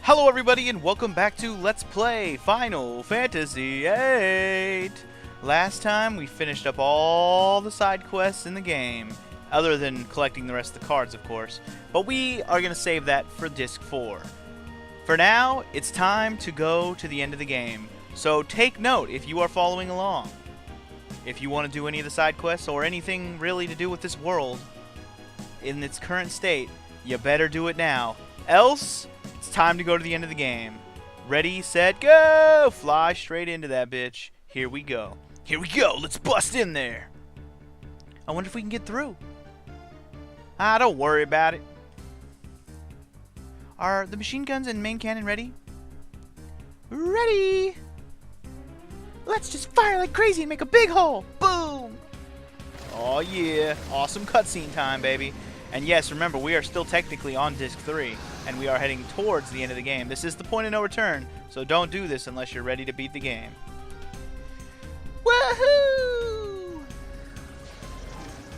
Hello everybody and welcome back to Let's Play Final Fantasy VIII! Last time we finished up all the side quests in the game, other than collecting the rest of the cards of course, but we are going to save that for Disc 4. For now, it's time to go to the end of the game, so take note if you are following along. If you want to do any of the side quests or anything really to do with this world in its current state, you better do it now. Else, it's time to go to the end of the game. Ready, set, go! Fly straight into that bitch. Here we go. Here we go. Let's bust in there. I wonder if we can get through. Don't worry about it. Are the machine guns and main cannon ready? Ready! Let's just fire like crazy and make a big hole. Boom! Oh yeah. Awesome cutscene time, baby. And yes, remember, we are still technically on Disc 3, and we are heading towards the end of the game. This is the point of no return, so don't do this unless you're ready to beat the game. Woohoo!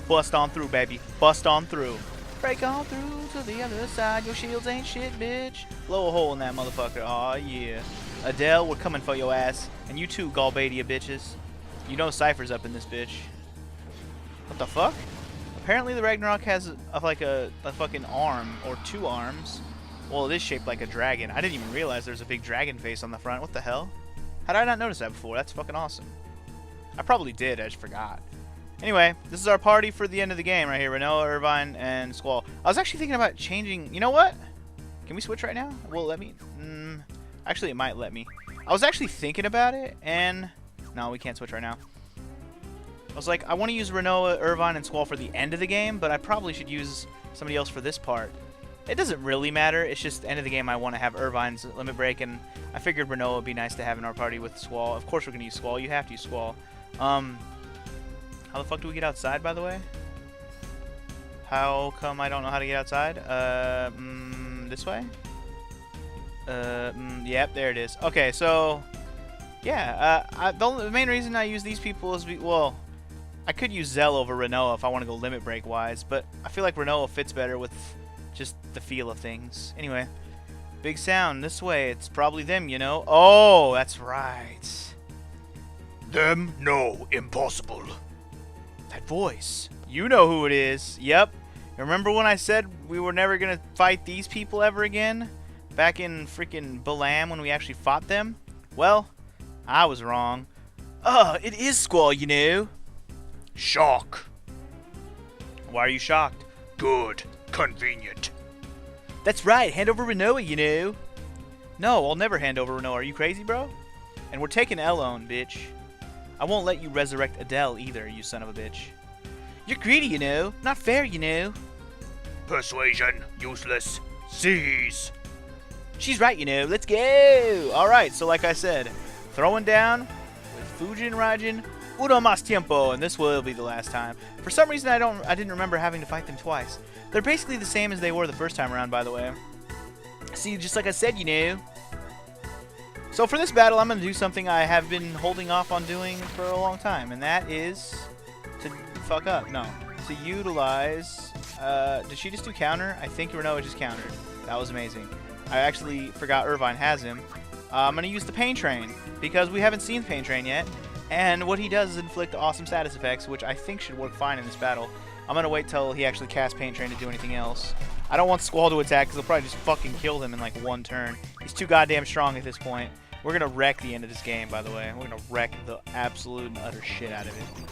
Bust on through, baby. Bust on through. Break on through to the other side. Your shields ain't shit, bitch. Blow a hole in that motherfucker. Aw, yeah. Adele, we're coming for your ass. And you too, Galbadia bitches. You know Cypher's up in this bitch. What the fuck? Apparently the Ragnarok has a fucking arm, or two arms. Well, it is shaped like a dragon. I didn't even realize there's a big dragon face on the front. What the hell? How did I not notice that before? That's fucking awesome. I probably did, I just forgot. Anyway, this is our party for the end of the game right here. Renoa, Irvine, and Squall. I was actually thinking about changing... You know what? Can we switch right now? Will it let me? Actually, it might let me. I was actually thinking about it, and... No, we can't switch right now. I was like, I want to use Renoa, Irvine, and Squall for the end of the game, but I probably should use somebody else for this part. It doesn't really matter. It's just the end of the game I want to have Irvine's limit break, and I figured Renoa would be nice to have in our party with Squall. Of course we're going to use Squall. You have to use Squall. How the fuck do we get outside, by the way? How come I don't know how to get outside? This way? Yep, there it is. Okay, so... Yeah, the main reason I use these people is... Well... I could use Zell over Renoa if I want to go limit break wise, but I feel like Renoa fits better with just the feel of things. Anyway, big sound this way. It's probably them, you know. Oh, that's right. Them? No, impossible. That voice. You know who it is. Yep. Remember when I said we were never going to fight these people ever again? Back in freaking Balam when we actually fought them? Well, I was wrong. It is Squall, you know. Shock. Why are you shocked? Good. Convenient. That's right. Hand over Renoa, you know. No, I'll never hand over Renoa. Are you crazy, bro? And we're taking Elone, bitch. I won't let you resurrect Adele either, you son of a bitch. You're greedy, you know. Not fair, you know. Persuasion. Useless. Seize. She's right, you know. Let's go. Alright, so like I said, throwing down with Fujin Raijin. Uno mas tiempo, and this will be the last time. For some reason, I didn't remember having to fight them twice. They're basically the same as they were the first time around, by the way. See, just like I said, you know. So for this battle, I'm going to do something I have been holding off on doing for a long time, and that is to fuck up. No, to utilize. Did she just do counter? I think Renoa just countered. That was amazing. I actually forgot Irvine has him. I'm going to use the Pain Train because we haven't seen the Pain Train yet. And what he does is inflict awesome status effects, which I think should work fine in this battle. I'm going to wait till he actually casts Pain Train to do anything else. I don't want Squall to attack because he'll probably just fucking kill him in like one turn. He's too goddamn strong at this point. We're going to wreck the end of this game, by the way. We're going to wreck the absolute and utter shit out of it.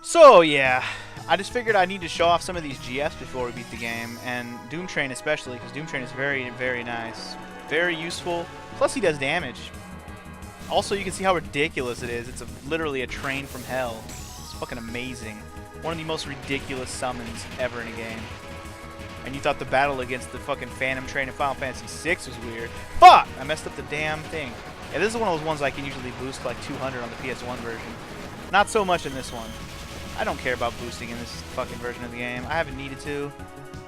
So, yeah. I just figured I need to show off some of these GFs before we beat the game. And Doom Train especially, because Doom Train is very, very nice. Very useful. Plus he does damage. Also, you can see how ridiculous it is. It's literally a train from hell. It's fucking amazing. One of the most ridiculous summons ever in a game. And you thought the battle against the fucking Phantom Train in Final Fantasy VI was weird. Fuck! I messed up the damn thing. Yeah, this is one of those ones I can usually boost like 200 on the PS1 version. Not so much in this one. I don't care about boosting in this fucking version of the game. I haven't needed to.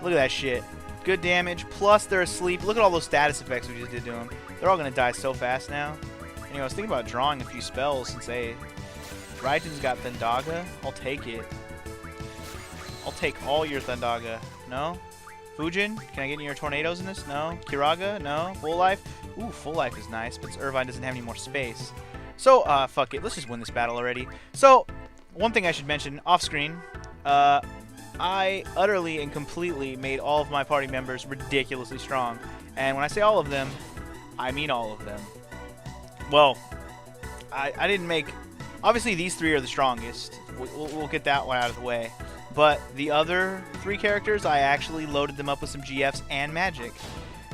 Look at that shit. Good damage, plus they're asleep. Look at all those status effects we just did to them. They're all going to die so fast now. Anyway, I was thinking about drawing a few spells since Raijin's got Thundaga. I'll take it. I'll take all your Thundaga. No? Fujin, can I get any more tornadoes in this? No. Kiraga? No. Full life? Ooh, full life is nice, but Irvine doesn't have any more space. So, fuck it. Let's just win this battle already. So, one thing I should mention, off screen, I utterly and completely made all of my party members ridiculously strong. And when I say all of them, I mean all of them. Well, I didn't make... Obviously, these 3 are the strongest. We'll get that one out of the way. But the other 3 characters, I actually loaded them up with some GFs and magic.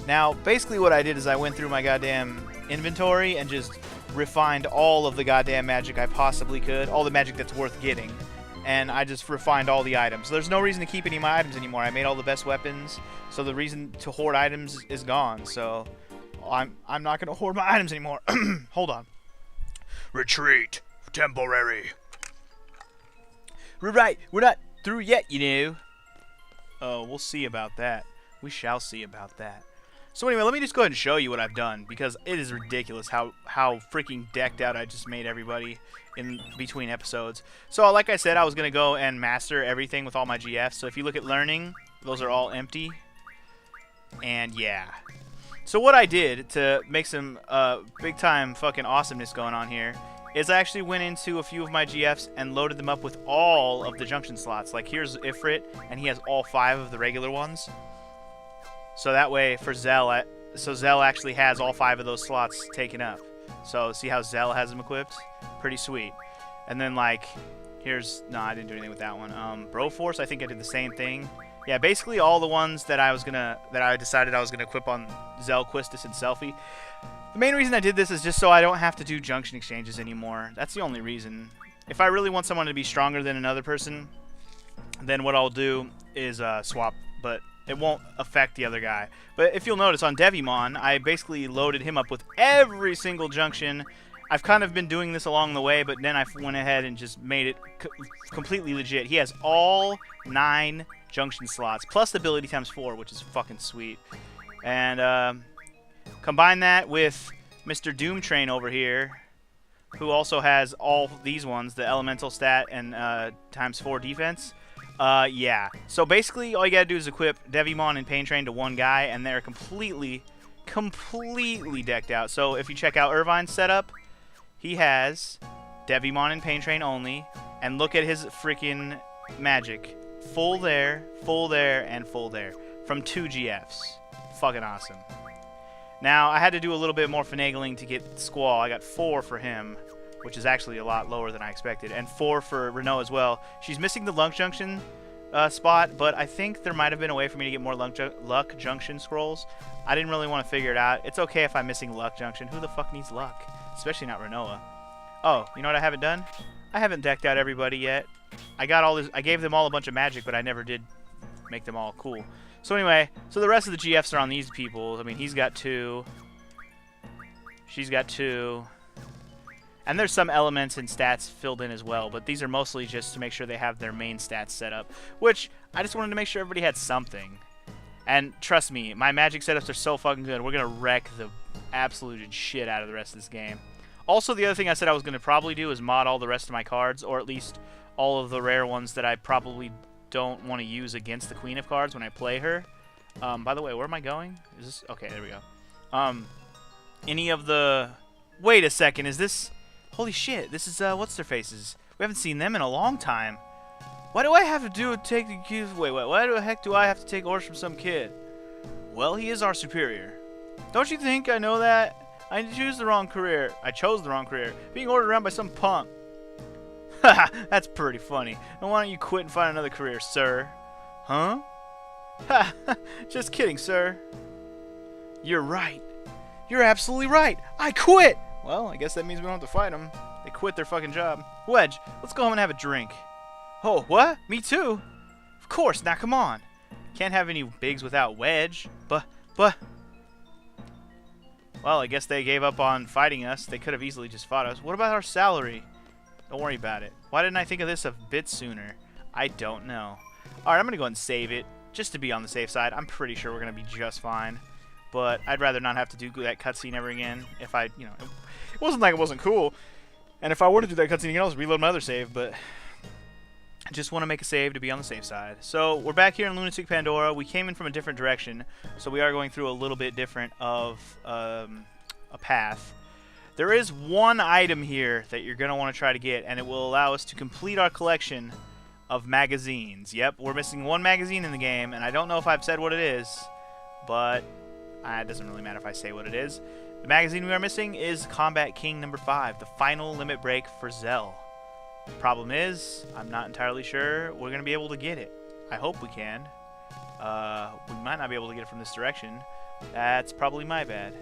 Now, basically what I did is I went through my goddamn inventory and just refined all of the goddamn magic I possibly could. All the magic that's worth getting. And I just refined all the items. So there's no reason to keep any of my items anymore. I made all the best weapons. So the reason to hoard items is gone. So I'm not going to hoard my items anymore. Hold on. Retreat. Temporary. Right, we're not through yet, you know. Oh, we'll see about that. We shall see about that. So anyway, let me just go ahead and show you what I've done, because it is ridiculous how freaking decked out I just made everybody in between episodes. So like I said, I was going to go and master everything with all my GFs. So if you look at learning, those are all empty. And yeah. So what I did to make some big time fucking awesomeness going on here is I actually went into a few of my GFs and loaded them up with all of the junction slots. Like here's Ifrit, and he has all 5 of the regular ones. So that way for Zell, Zell actually has all 5 of those slots taken up. So see how Zell has them equipped? Pretty sweet. And then like, here's, no, I didn't do anything with that one. Broforce, I think I did the same thing. Yeah, basically all the ones that I decided I was gonna equip on Zell, Quistis, and Selfie. The main reason I did this is just so I don't have to do junction exchanges anymore. That's the only reason. If I really want someone to be stronger than another person, then what I'll do is swap, but it won't affect the other guy. But if you'll notice, on Devimon, I basically loaded him up with every single junction. I've kind of been doing this along the way, but then I went ahead and just made it completely legit. He has all 9 junction slots, plus the ability times 4, which is fucking sweet. And, combine that with Mr. Doomtrain over here, who also has all these ones, the elemental stat and times 4 defense. Yeah. So basically, all you gotta do is equip Devimon and Pain Train to one guy, and they're completely decked out. So if you check out Irvine's setup, he has Devimon and Pain Train only, and look at his freaking magic. Full there, and full there. From 2 GFs. Fucking awesome. Now, I had to do a little bit more finagling to get Squall. I got 4 for him, which is actually a lot lower than I expected. And 4 for Renault as well. She's missing the Luck Junction spot, but I think there might have been a way for me to get more Luck Junction scrolls. I didn't really want to figure it out. It's okay if I'm missing Luck Junction. Who the fuck needs luck? Especially not Renault. Oh, you know what I haven't done? I haven't decked out everybody yet. I gave them all a bunch of magic, but I never did make them all cool. So anyway, so the rest of the GFs are on these people. I mean, he's got 2. She's got 2. And there's some elements and stats filled in as well, but these are mostly just to make sure they have their main stats set up, which I just wanted to make sure everybody had something. And trust me, my magic setups are so fucking good. We're going to wreck the absolute shit out of the rest of this game. Also, the other thing I said I was going to probably do is mod all the rest of my cards, or at least all of the rare ones that I probably don't want to use against the Queen of Cards when I play her. By the way, where am I going? Is this... Okay, there we go. Any of the... Wait a second, is this... Holy shit, this is, what's-their-faces. We haven't seen them in a long time. Why do I have to take the cues... Wait, why the heck do I have to take orders from some kid? Well, he is our superior. Don't you think I know that? I chose the wrong career. Being ordered around by some punk. Haha, that's pretty funny. Now why don't you quit and find another career, sir? Huh? Ha, just kidding, sir. You're right. You're absolutely right. I quit! Well, I guess that means we don't have to fight them. They quit their fucking job. Wedge, let's go home and have a drink. Oh, what? Me too? Of course, now come on. Can't have any bigs without Wedge. But... Well, I guess they gave up on fighting us. They could have easily just fought us. What about our salary? Don't worry about it. Why didn't I think of this a bit sooner? I don't know. Alright, I'm going to go ahead and save it, just to be on the safe side. I'm pretty sure we're going to be just fine. But I'd rather not have to do that cutscene ever again. If I, you know, it wasn't like it wasn't cool. And if I were to do that cutscene again, I'll just reload my other save, but... Just want to make a save to be on the safe side. So we're back here in Lunatic Pandora. We came in from a different direction, so we are going through a little bit different of a path. There is one item here that you're going to want to try to get, and it will allow us to complete our collection of magazines. Yep, we're missing one magazine in the game, and I don't know if I've said what it is, but it doesn't really matter if I say what it is. The magazine we are missing is Combat King number 5, the final limit break for Zell. Problem is, I'm not entirely sure we're going to be able to get it. I hope we can. We might not be able to get it from this direction. That's probably my bad.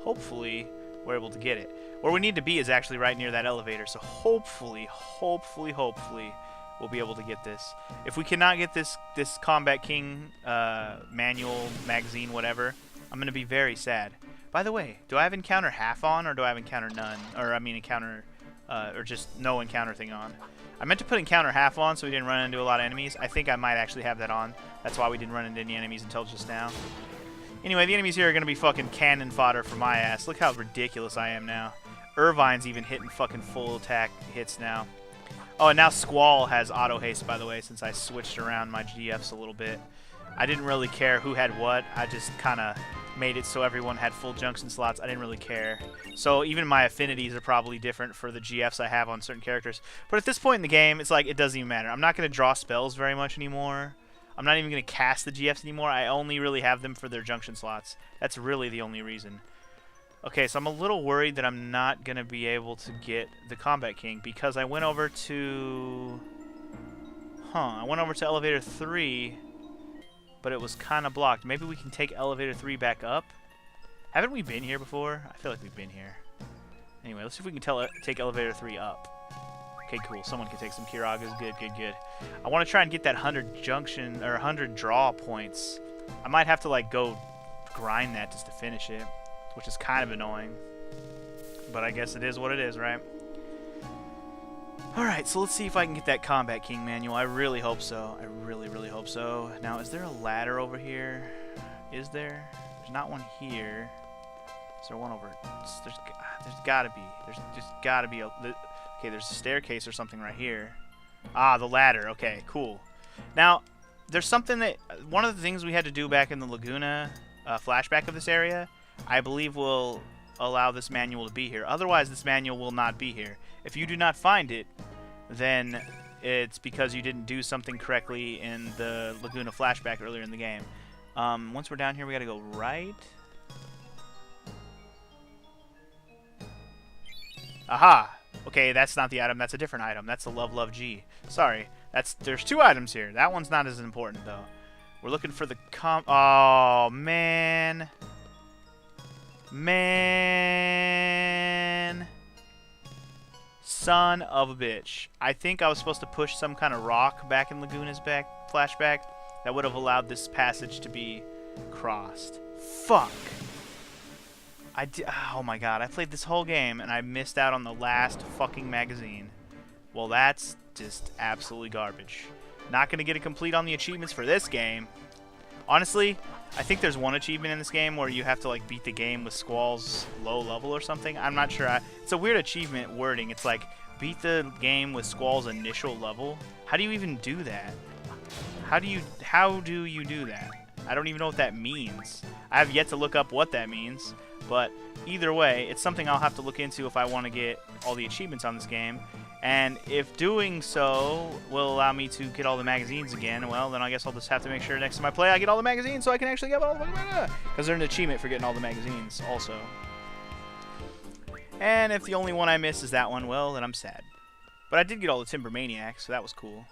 Hopefully, we're able to get it. Where we need to be is actually right near that elevator, so hopefully, we'll be able to get this. If we cannot get this Combat King manual, magazine, whatever, I'm going to be very sad. By the way, do I have encounter half on, or do I have encounter none? Or, I mean, encounter... or just no encounter thing on. I meant to put encounter half on so we didn't run into a lot of enemies. I think I might actually have that on. That's why we didn't run into any enemies until just now. Anyway, the enemies here are going to be fucking cannon fodder for my ass. Look how ridiculous I am now. Irvine's even hitting fucking full attack hits now. Oh, and now Squall has auto haste, by the way, since I switched around my GFs a little bit. I didn't really care who had what. I just kind of made it so everyone had full junction slots. I didn't really care. So even my affinities are probably different for the GFs I have on certain characters. But at this point in the game, it's like it doesn't even matter. I'm not going to draw spells very much anymore. I'm not even going to cast the GFs anymore. I only really have them for their junction slots. That's really the only reason. Okay, so I'm a little worried that I'm not going to be able to get the Combat King because I went over to... I went over to Elevator 3, but it was kind of blocked. Maybe we can take Elevator 3 back up? Haven't we been here before? I feel like we've been here. Anyway, let's see if we can take Elevator 3 up. Okay, cool. Someone can take some Kiragas. Good, good, good. I want to try and get that 100 junction, or 100 draw points. I might have to, like, go grind that just to finish it, which is kind of annoying. But I guess it is what it is, right? Alright, so let's see if I can get that Combat King manual. I really hope so. I really, really hope so. Now, is there a ladder over here? Is there? There's not one here. Is there one over? There's gotta be. There's just gotta be a... Okay, there's a staircase or something right here. Ah, the ladder. Okay, cool. Now, there's something that... One of the things we had to do back in the Laguna flashback of this area, I believe will allow this manual to be here. Otherwise, this manual will not be here. If you do not find it, then it's because you didn't do something correctly in the Laguna flashback earlier in the game. Once we're down here, we gotta go right. Aha! Okay, that's not the item. That's a different item. That's the Love Love G. Sorry. There's two items here. That one's not as important, though. We're looking for the Oh, man. Man. Son of a bitch. I think I was supposed to push some kind of rock back in Laguna's flashback that would have allowed this passage to be crossed. Fuck. Oh my god, I played this whole game and I missed out on the last fucking magazine. Well, that's just absolutely garbage. Not gonna get it complete on the achievements for this game. Honestly, I think there's one achievement in this game where you have to like beat the game with Squall's low level or something. I'm not sure. It's a weird achievement wording. It's like beat the game with Squall's initial level. How do you even do that? How do you do that? I don't even know what that means. I have yet to look up what that means. But either way, it's something I'll have to look into if I want to get all the achievements on this game. And if doing so will allow me to get all the magazines again, well, then I guess I'll just have to make sure next time I play I get all the magazines so I can actually get all the... Because there's an achievement for getting all the magazines also. And if the only one I miss is that one, well, then I'm sad. But I did get all the Timber Maniacs, so that was cool.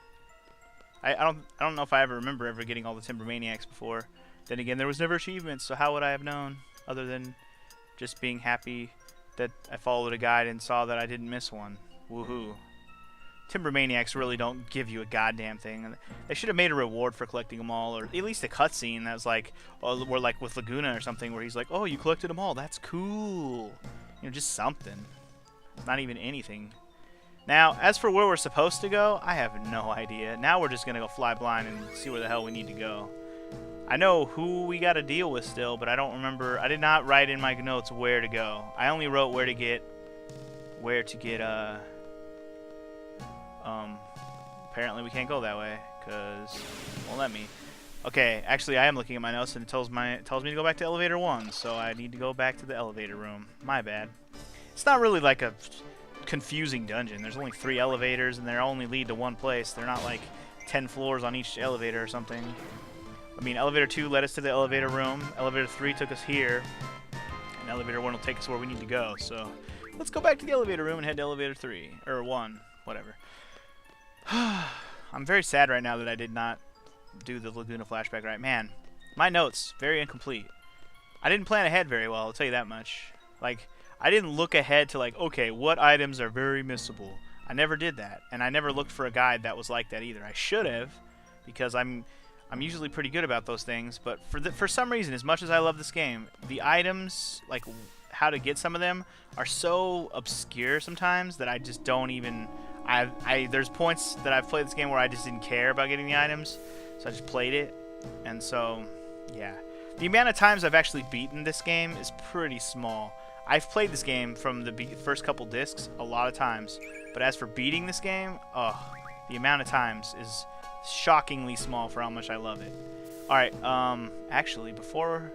I don't know if I ever remember ever getting all the Timber Maniacs before. Then again, there was never achievements, so how would I have known other than just being happy that I followed a guide and saw that I didn't miss one. Woohoo. Timber Maniacs really don't give you a goddamn thing. They should have made a reward for collecting them all, or at least a cutscene that was like, or like with Laguna or something, where he's like, oh, you collected them all, that's cool. You know, just something. Not even anything. Now, as for where we're supposed to go, I have no idea. Now we're just going to go fly blind and see where the hell we need to go. I know who we got to deal with still, but I don't remember. I did not write in my notes where to go. I only wrote where to get apparently we can't go that way, because it won't let me. Okay, actually I am looking at my notes and it tells me to go back to elevator 1, so I need to go back to the elevator room. My bad. It's not really like a confusing dungeon. There's only 3 elevators and they only lead to one place. They're not like 10 floors on each elevator or something. I mean, elevator 2 led us to the elevator room, elevator 3 took us here, and elevator 1 will take us where we need to go, so let's go back to the elevator room and head to elevator 3, or 1, whatever. I'm very sad right now that I did not do the Laguna flashback right. Man, my notes, very incomplete. I didn't plan ahead very well, I'll tell you that much. Like, I didn't look ahead to like, okay, what items are very missable. I never did that, and I never looked for a guide that was like that either. I should have, because I'm usually pretty good about those things, but for some reason, as much as I love this game, the items, like how to get some of them, are so obscure sometimes that I just don't even... there's points that I've played this game where I just didn't care about getting the items, so I just played it, and so, yeah. The amount of times I've actually beaten this game is pretty small. I've played this game from the first couple discs a lot of times, but as for beating this game, the amount of times is shockingly small for how much I love it. Alright, actually, before...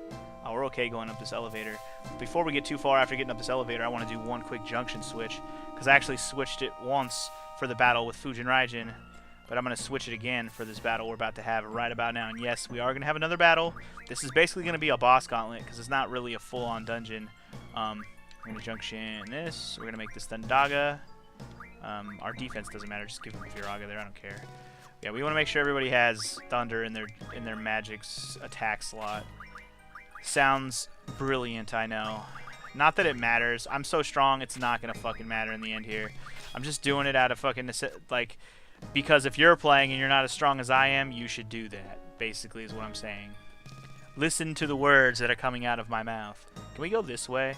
Oh, we're okay going up this elevator. Before we get too far after getting up this elevator, I want to do one quick junction switch, because I actually switched it once for the battle with Fujin Raijin, but I'm going to switch it again for this battle we're about to have right about now. And yes, we are going to have another battle. This is basically going to be a boss gauntlet, because it's not really a full-on dungeon. We're going to junction this. We're going to make this Thundaga. Our defense doesn't matter. Just give them Viraga there. I don't care. Yeah, we want to make sure everybody has Thunder in their Magic's attack slot. Sounds brilliant, I know. Not that it matters. I'm so strong, it's not going to fucking matter in the end here. I'm just doing it out of fucking, like, because if you're playing and you're not as strong as I am, you should do that, basically is what I'm saying. Listen to the words that are coming out of my mouth. Can we go this way?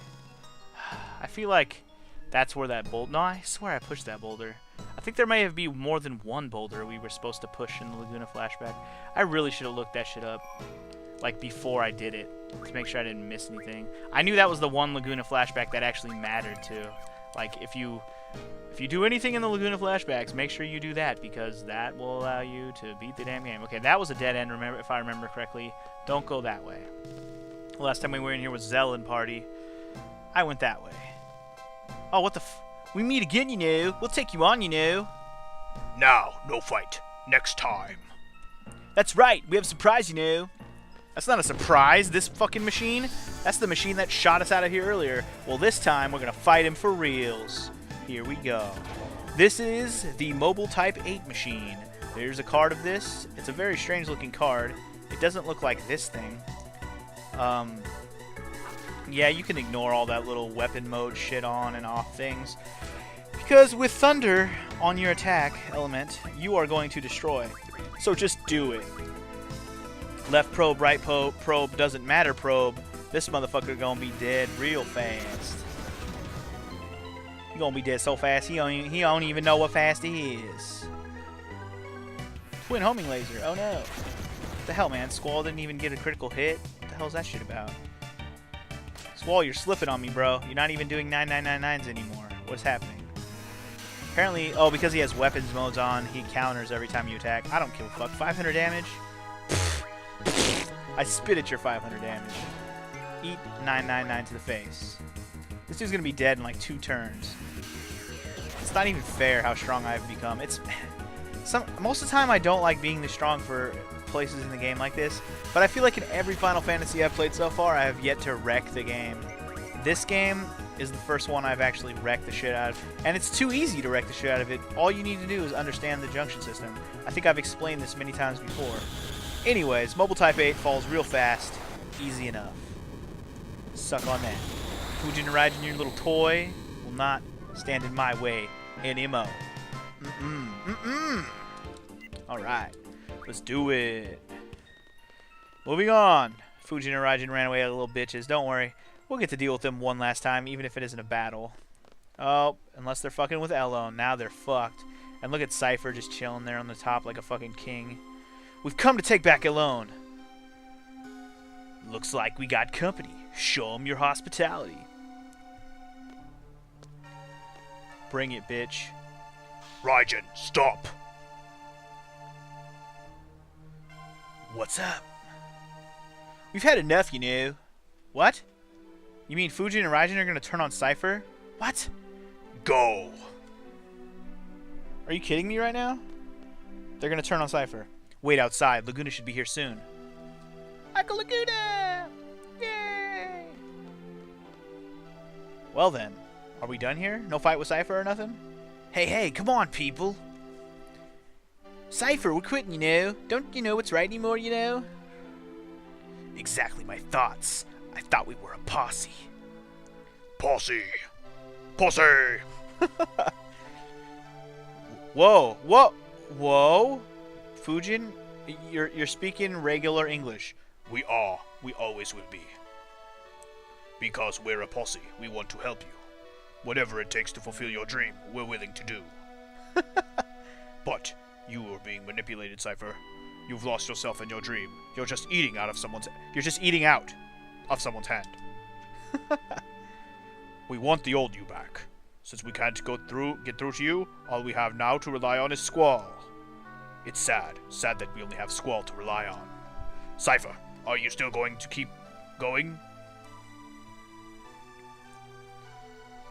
I feel like that's where that boulder... No, I swear I pushed that boulder. I think there may have been more than one boulder we were supposed to push in the Laguna flashback. I really should have looked that shit up, like, before I did it, to make sure I didn't miss anything. I knew that was the one Laguna flashback that actually mattered, too. Like, if you do anything in the Laguna flashbacks, make sure you do that, because that will allow you to beat the damn game. Okay, that was a dead end, remember, if I remember correctly. Don't go that way. Last time we were in here was Zell and party. I went that way. Oh, what the f... We meet again, you know. We'll take you on, you know. Now, no fight. Next time. That's right. We have a surprise, you know. That's not a surprise, this fucking machine. That's the machine that shot us out of here earlier. Well, this time, we're going to fight him for reals. Here we go. This is the Mobile Type 8 machine. There's a card of this. It's a very strange looking card. It doesn't look like this thing. Yeah, you can ignore all that little weapon mode shit on and off things, because with Thunder on your attack element, you are going to destroy. So just do it. Left probe, right probe, doesn't matter probe. This motherfucker gonna be dead real fast. He gonna be dead so fast, he don't even know what fast he is. Twin homing laser, oh no. What the hell, man? Squall didn't even get a critical hit? What the hell's that shit about? Squall, you're slipping on me, bro. You're not even doing 9999s anymore. What's happening? Apparently, oh, because he has weapons modes on, he counters every time you attack. I don't give a fuck. 500 damage? I spit at your 500 damage. Eat 999 to the face. This dude's gonna be dead in like 2 turns. It's not even fair how strong I've become. Most of the time I don't like being this strong for places in the game like this, but I feel like in every Final Fantasy I've played so far, I have yet to wreck the game. This game is the first one I've actually wrecked the shit out of, and it's too easy to wreck the shit out of it. All you need to do is understand the junction system. I think I've explained this many times before. Anyways, Mobile Type 8 falls real fast. Easy enough. Suck on that. Fujin Raijin, your little toy, will not stand in my way anymore. Alright. Let's do it. Moving on. Fujin and Raijin ran away like little bitches. Don't worry. We'll get to deal with them one last time, even if it isn't a battle. Oh, unless they're fucking with Elone. Now they're fucked. And look at Cypher just chilling there on the top like a fucking king. We've come to take back Elone. Looks like we got company. Show them your hospitality. Bring it, bitch. Raijin, stop. What's up? We've had enough, you know. What? You mean Fujin and Raijin are gonna turn on Cypher? What? Go. Are you kidding me right now? They're gonna turn on Cypher. Wait outside. Laguna should be here soon. Uncle Laguna! Yay! Well then, are we done here? No fight with Cypher or nothing? Hey, come on, people. Cypher, we're quitting, you know. Don't you know what's right anymore, you know? Exactly my thoughts. I thought we were a posse. Posse. Posse. Whoa. Fujin, you're speaking regular English. We are. We always will be. Because we're a posse, we want to help you. Whatever it takes to fulfill your dream, we're willing to do. But you are being manipulated, Cypher. You've lost yourself in your dream. You're just eating out of someone's hand. We want the old you back. Since we can't get through to you, all we have now to rely on is Squall. It's sad that we only have Squall to rely on. Cypher, are you still going to keep going?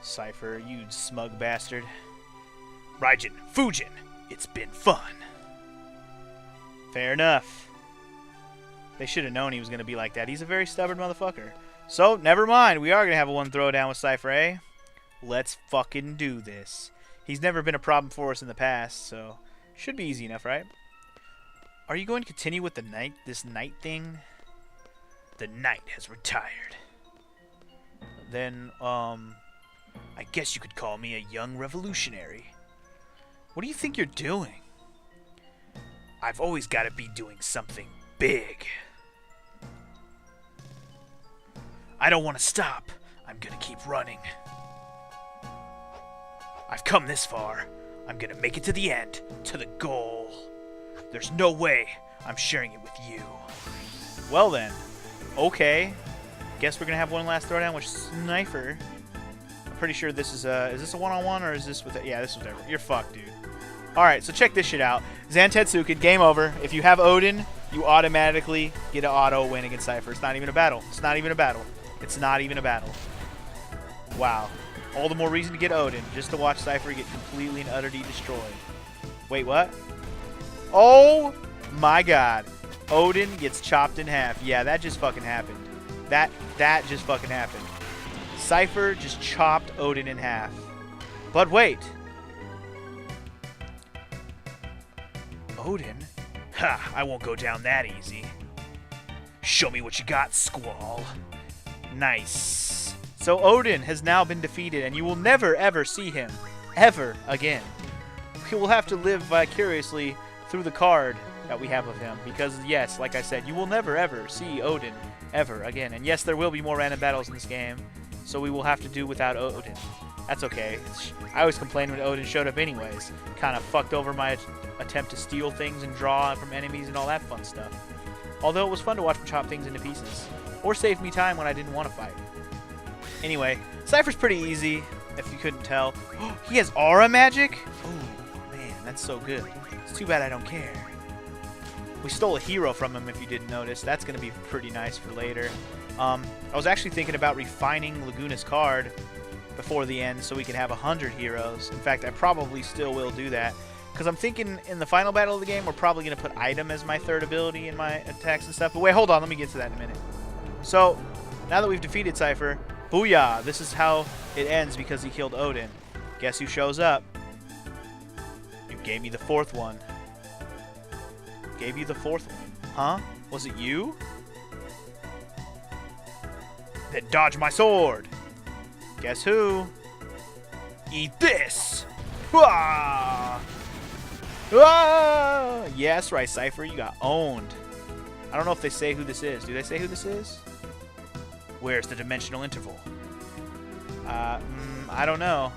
Cypher, you smug bastard. Raijin, Fujin, it's been fun. Fair enough. They should have known he was going to be like that. He's a very stubborn motherfucker. So, never mind. We are going to have a one throwdown with Cypher, eh? Let's fucking do this. He's never been a problem for us in the past, so should be easy enough, right? Are you going to continue with this night thing? The knight has retired. Then, I guess you could call me a young revolutionary. What do you think you're doing? I've always got to be doing something big. I don't want to stop. I'm gonna keep running. I've come this far. I'm gonna make it to the end, to the goal. There's no way I'm sharing it with you. Well then, okay. Guess we're gonna have one last throwdown with Sniper. I'm pretty sure this is this a one-on-one or is this with yeah, this is whatever. You're fucked, dude. Alright, so check this shit out. Zantetsuken, game over. If you have Odin, you automatically get an auto win against Cypher. It's not even a battle. It's not even a battle. It's not even a battle. Wow. All the more reason to get Odin, just to watch Cypher get completely and utterly destroyed. Wait, what? Oh my god. Odin gets chopped in half. Yeah, that just fucking happened. That just fucking happened. Cypher just chopped Odin in half. But wait. Odin? Ha! I won't go down that easy. Show me what you got, Squall. Nice. So Odin has now been defeated, and you will never, ever see him. Ever again. We will have to live vicariously through the card that we have of him. Because, yes, like I said, you will never, ever see Odin ever again. And yes, there will be more random battles in this game, so we will have to do without Odin. That's okay. I always complained when Odin showed up anyways. Kind of fucked over my attempt to steal things and draw from enemies and all that fun stuff. Although it was fun to watch him chop things into pieces. Or save me time when I didn't want to fight. Anyway, Cypher's pretty easy, if you couldn't tell. He has aura magic? Oh, man, that's so good. It's too bad I don't care. We stole a hero from him, if you didn't notice. That's going to be pretty nice for later. I was actually thinking about refining Laguna's card before the end so we could have 100 heroes. In fact, I probably still will do that. Because I'm thinking in the final battle of the game, we're probably going to put item as my third ability in my attacks and stuff. But wait, hold on. Let me get to that in a minute. So, now that we've defeated Cypher, booyah! This is how it ends because he killed Odin. Guess who shows up? You gave me the fourth one. Gave you the fourth one. Huh? Was it you? Then dodge my sword! Guess who? Eat this! Wah! Ah! Yeah, that's right, Cypher. You got owned. I don't know if they say who this is. Do they say who this is? Where's the dimensional interval? I don't know.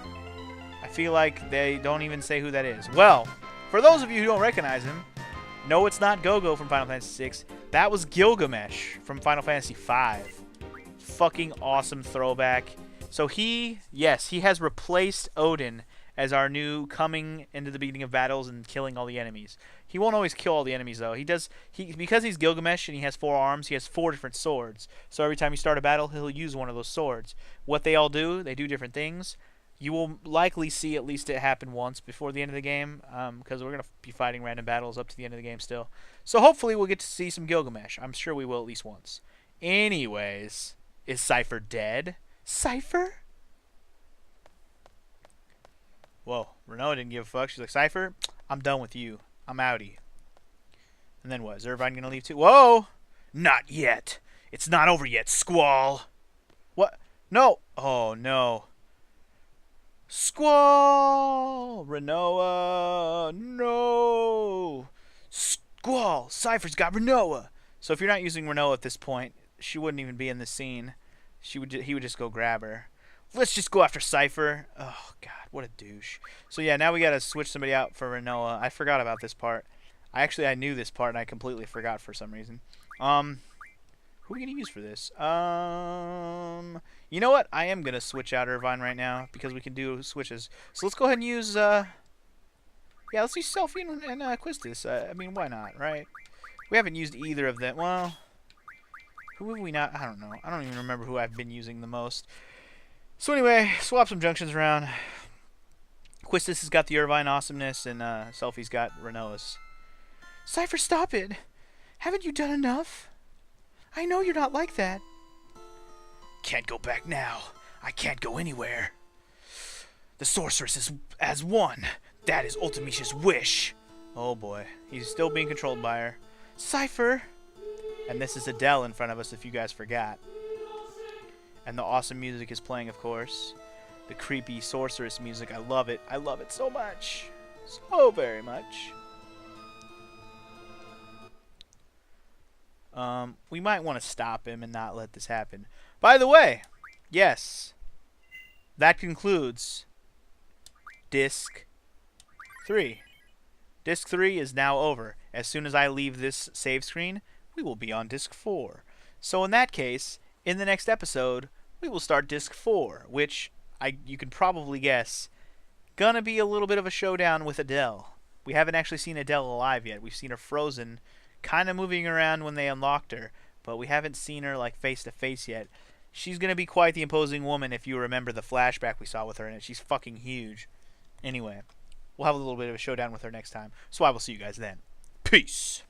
I feel like they don't even say who that is. Well, for those of you who don't recognize him, no, it's not Gogo from Final Fantasy VI. That was Gilgamesh from Final Fantasy V. Fucking awesome throwback. So he has replaced Odin as our new coming into the beginning of battles and killing all the enemies. He won't always kill all the enemies though. Because he's Gilgamesh and he has 4 arms, he has 4 different swords. So every time you start a battle, he'll use one of those swords. What they all do, they do different things. You will likely see at least it happen once before the end of the game, because we're going to be fighting random battles up to the end of the game still. So hopefully we'll get to see some Gilgamesh. I'm sure we will at least once. Anyways, is Cypher dead? Cypher? Whoa, Renoa didn't give a fuck. She's like, Cypher, I'm done with you. I'm outie. And then what? Is Irvine going to leave too? Whoa! Not yet. It's not over yet, Squall. What? No. Oh, no. Squall! Renoa! No! Squall! Cypher's got Renoa! So if you're not using Renoa at this point, she wouldn't even be in the scene. He would just go grab her. Let's just go after Cypher. Oh, God, what a douche. So yeah, now we gotta switch somebody out for Renoa. I forgot about this part. I knew this part and I completely forgot for some reason. Who are we gonna use for this? You know what? I am gonna switch out Irvine right now because we can do switches. So let's go ahead and use yeah, let's use Selfie and Quistis. I mean, why not, right? We haven't used either of them. Well, who have we not? I don't know. I don't even remember who I've been using the most. So anyway, swap some junctions around. Quistis has got the Irvine awesomeness, and Selfie's got Renoa's. Cypher, stop it! Haven't you done enough? I know you're not like that. Can't go back now. I can't go anywhere. The sorceress has won. That is Ultimish's wish. Oh boy, he's still being controlled by her. Cypher! And this is Adele in front of us if you guys forgot. And the awesome music is playing, of course. The creepy sorceress music. I love it. I love it so much. So very much. We might want to stop him and not let this happen. By the way, yes, that concludes Disc 3. Disc 3 is now over. As soon as I leave this save screen, we will be on Disc 4. So in that case, in the next episode, we will start Disc 4, which you can probably guess, gonna be a little bit of a showdown with Adele. We haven't actually seen Adele alive yet. We've seen her frozen, kind of moving around when they unlocked her, but we haven't seen her like face to face yet. She's gonna be quite the imposing woman if you remember the flashback we saw with her in it. She's fucking huge. Anyway, we'll have a little bit of a showdown with her next time. So I will see you guys then. Peace.